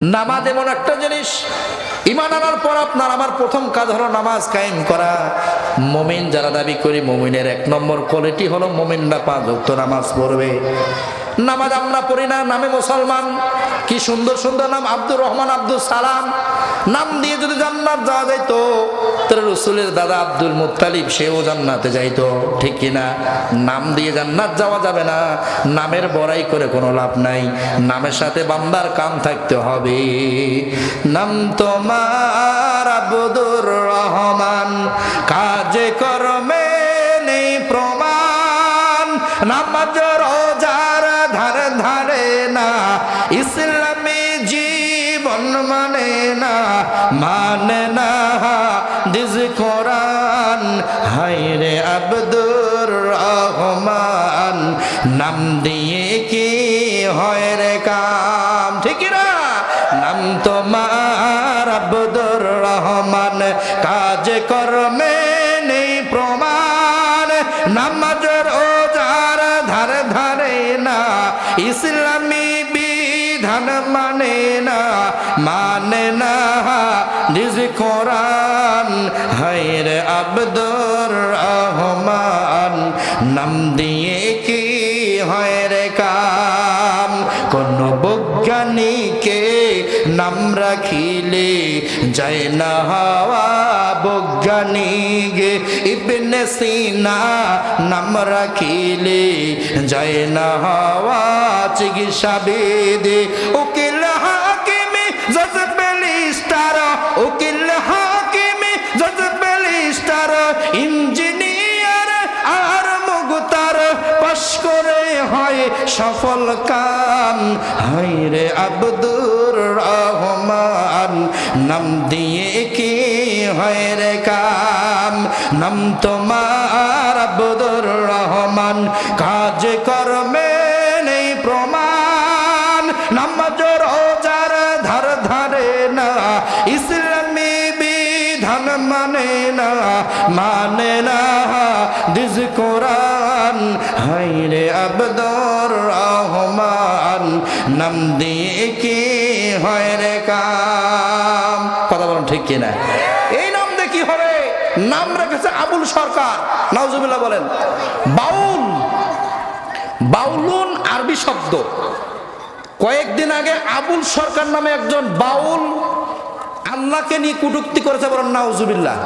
নামাজ এমন একটা জিনিস, ঈমান আনার পর আপনার আমার প্রথম কাজ হলো নামাজ কায়েম করা। মুমিন যারা দাবি করি, মুমিনের এক নম্বর কোয়ালিটি হলো মুমিনরা 5 ওয়াক্ত নামাজ পড়বে। নামাজ আমরা পড়ি না, নামে মুসলমান। কি সুন্দর সুন্দর নাম, আব্দুর রহমান, আব্দুল সালাম। নাম দিয়ে যদি জান্নাত যাওয়া যাইতো, তাহলে রসুলের দাদা আব্দুল মুত্তালিব সেও জান্নাতে যাইতো, ঠিক কিনা? নাম দিয়ে জান্নাত যাওয়া যাবে না, নামের বড়াই করে কোনো লাভ নাই। নামের সাথে বান্দার কাম থাকতে হবে। নাম তোমার আব্দুর রহমান, কাজে কর্মে নেই প্রমাণ। নামাজ রোজার ধারে ধারে না, ইসলামী জীবন মানে না দিস কোরআন। হায়রে আব্দুর রহমান, নাম দিয়ে কি হয় রে কাম, ঠিক না? নাম তোমার আব্দুর রহমান, কাজ কর্মে নেই প্রমাণ। নামাজ রোজার ধারে ধারে না, ইসলামী বিধান মানে না দিস কোরআন। হায়রে আব্দুর রহমান, নাম দিয়ে কি হয় রে কাম। কোন বৈজ্ঞানিকে নাম রাখিলে যায় না হওয়া বৈজ্ঞানিক। ইবনে সিনা নাম রাখিলে যায় না হওয়া চিকিৎসাবিদ। উকিল হাকিমে জজ ব্যারিস্টার, উকিল হাকিমে জজ ব্যারিস্টার, ইঞ্জিনিয়ার আর মুগতার, পাশ করে হয় সফল কাম। হায়রে আব্দুর রহমান, নাম দিয়ে কি হয় রে কাম। নাম তোমার আব্দুর রহমান, কাজ কর্মে নেই প্রমাণ। নামাজ রোজার ধার ধারে না, ইসলামী বিধান মানে না দিস কোরআন। হায়রে আব্দুর রহমান, নাম দিয়ে কি হয় রে কাম। কথা বলেন ঠিক কিনা? এই নাম দিয়ে কি হবে? নাম রেখেছে আবুল সরকার, নাউজুবিল্লাহ বলেন। বাউল, বাউলুন আরবি শব্দ। কয়েকদিন আগে আবুল সরকার নামে একজন বাউল আল্লাহকে নিয়ে কটূক্তি করেছে, বলেন নাউজুবিল্লাহ।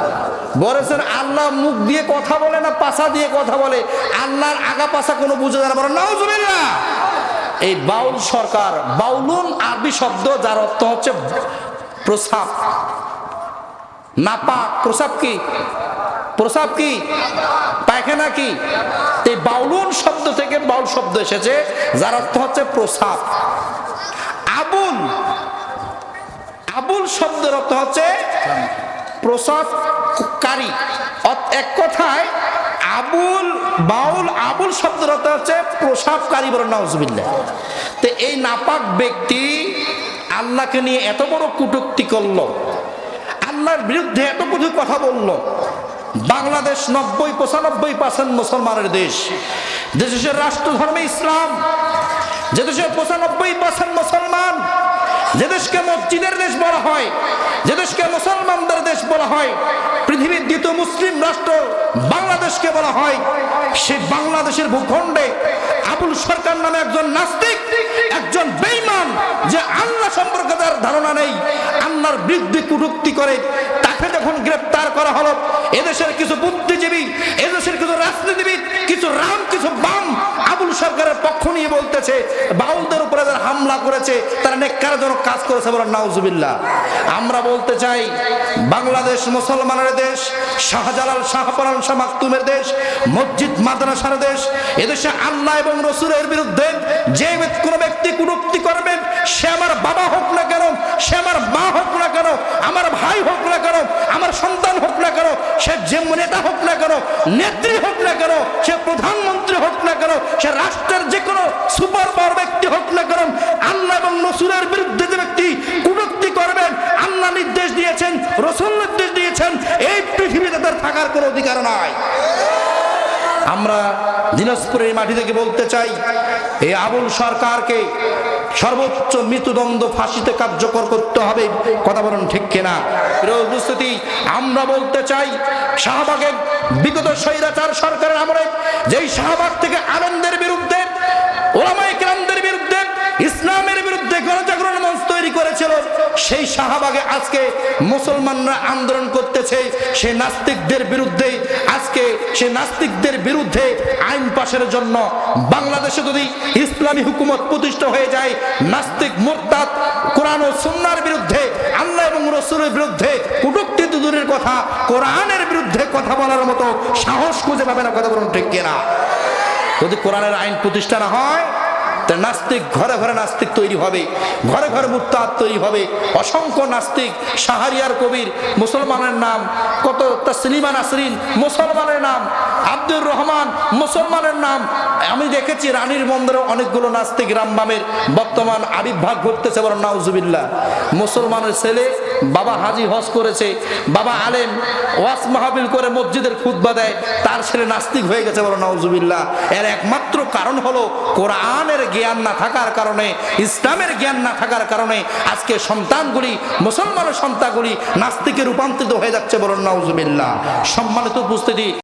বলেছেন আল্লাহ মুখ দিয়ে কথা বলে না, পাছা দিয়ে কথা বলে, আল্লাহর আগা পাছা কোনো বুঝে যায় না, বলেন নাউজুবিল্লাহ। এই বাউল সরকার, বাউলুন আরবি শব্দ, যার অর্থ হচ্ছে প্রসাব, নাপাক। প্রসাব কি? প্রসাব কি? পায়খানা কি? এই বাউলুন শব্দ থেকে বাউল শব্দ এসেছে, যার অর্থ হচ্ছে প্রসাব। আবুল, আবুল শব্দের অর্থ হচ্ছে প্রসাবকারী। এক কথায় আবুল, বাউল, আবুল শব্দের অর্থ হচ্ছে প্রসাবকারী, বলেন নাউজুবিল্লাহ। তো এই নাপাক ব্যক্তি আল্লাহকে নিয়ে এত বড় কটূক্তি করলো, আল্লাহর বিরুদ্ধে এত কিছু কথা বললো। বাংলাদেশ 90-95% মুসলমানের দেশ, যে দেশের রাষ্ট্র ধর্মে ইসলাম, যে দেশে 95% মুসলমান, যে দেশকে মসজিদের দেশ বলা হয়, যে দেশকে মুসলমানদের দেশ বলা হয়, পৃথিবীর দ্বিতীয় মুসলিম রাষ্ট্র বাংলাদেশকে বলা হয়, সে বাংলাদেশের ভূখণ্ডে আবুল সরকার নামে একজন নাস্তিক, একজন বেঈমান, যে আল্লাহ সম্পর্কে তার ধারণা নেই, আল্লাহর বিরুদ্ধে কটূক্তি করে, তাকে যখন গ্রেফতার করা হলো, এদেশের কিছু বুদ্ধিজীবী, এদেশের কিছু রাজনীতিবিদ, কিছু রাম, কিছু বাম আবুল সরকারের পক্ষ নিয়ে বলতেছে বাউলদের উপরে যারা হামলা করেছে তারা নেককারজনক কাজ করেছে, বলেন নাউজুবিল্লাহ। আমরা বলতে চাই, বাংলাদেশ মুসলমানের দেশ, শাহজালাল, শাহপরান, শাহ মাকতুমের দেশ, মসজিদ মাদ্রাসার দেশ। এদেশে আল্লাহ এবং রসুলের বিরুদ্ধে যে কোনো ব্যক্তি কটূক্তি করবেন, সে আমার বাবা হোক না কেন, সে আমার মা হোক না কেন, আমার ভাই হোক না কেন, আমার সন্তান হোক না কেন, সে যে নেতা হোক না কেন, নেত্রী হোক না কেন, সে প্রধানমন্ত্রী হোক না কেন, সে রাষ্ট্রের যে কোনো সুপার পাওয়ার ব্যক্তি হোক না কেন, আল্লাহ এবং রসুলের বিরুদ্ধে যে ব্যক্তি কটূক্তি করবেন, আল্লাহ নির্দেশ দিয়েছেন, রসুল নির্দেশ দিয়েছেন, এই পৃথিবীতে তাদের থাকার কোনো অধিকার নাই। আমরা দিনাজপুরের মাটি থেকে বলতে চাই, এই আবুল সরকারকে সর্বোচ্চ মৃত্যুদণ্ড ফাঁসিতে কার্যকর করতে হবে। কথা বলুন ঠিক কিনা? প্রিয় উপস্থিতি, আমরা বলতে চাই শাহবাগের বিগত স্বৈরাচার সরকারের আমলে যেই শাহবাগ থেকে আলেমদের বিরুদ্ধে, ওলামায়ে কেরামদের বিরুদ্ধে, ইসলামের বিরুদ্ধে গণজাগরণ মঞ্চ তৈরি করেছিল, সেই শাহবাগে আজকে মুসলমানরা আন্দোলন করতেছে সেই নাস্তিকদের বিরুদ্ধে। আজকে সেই নাস্তিকদের বিরুদ্ধে আইন পাশের জন্য বাংলাদেশে যদি ইসলামী হুকুমত প্রতিষ্ঠা হয়ে যায়, নাস্তিক মুরতাদ কোরআন ও সুন্নাহর বিরুদ্ধে, আল্লাহ এবং রাসূলের বিরুদ্ধে, কটূক্তি তো দূরের কথা, কোরআনের বিরুদ্ধে কথা বলার মতো সাহস খুঁজে পাবে না। কথা বলুন ঠিক কিনা? যদি কোরআনের আইন প্রতিষ্ঠা না হয়, তা নাস্তিক ঘরে ঘরে নাস্তিক তৈরি হবে, ঘরে ঘরে মুরতাদ তৈরি হবে। অসংখ্য নাস্তিক, শাহরিয়ার কবির মুসলমানের নাম, কত তাসলিমা নাসরিন মুসলমানের নাম, আব্দুর রহমান মুসলমানের নাম। আমি দেখেছি রানীর বন্দরে অনেকগুলো নাস্তিক রামবামের বর্তমান আবির্ভাব ঘটতেছে। বলেন নাউজুবিল্লাহ। মুসলমানের ছেলে বাবা হাজি হজ করেছে, বাবা আলেম ওয়াজ মাহফিল করে মসজিদের খুতবা দেয়, তার ছেলে নাস্তিক হয়ে গেছে। বলেন নাউজুবিল্লাহ। এর একমাত্র কারণ হলো কোরআনের জ্ঞান না থাকার কারণে, ইসলামের জ্ঞান না থাকার কারণে আজকে সন্তানগুলি, মুসলমানের সন্তানগুলি নাস্তিকে রূপান্তরিত হয়ে যাচ্ছে। বলেন নাউজুবিল্লাহ। সম্মানিত উপস্থিতি।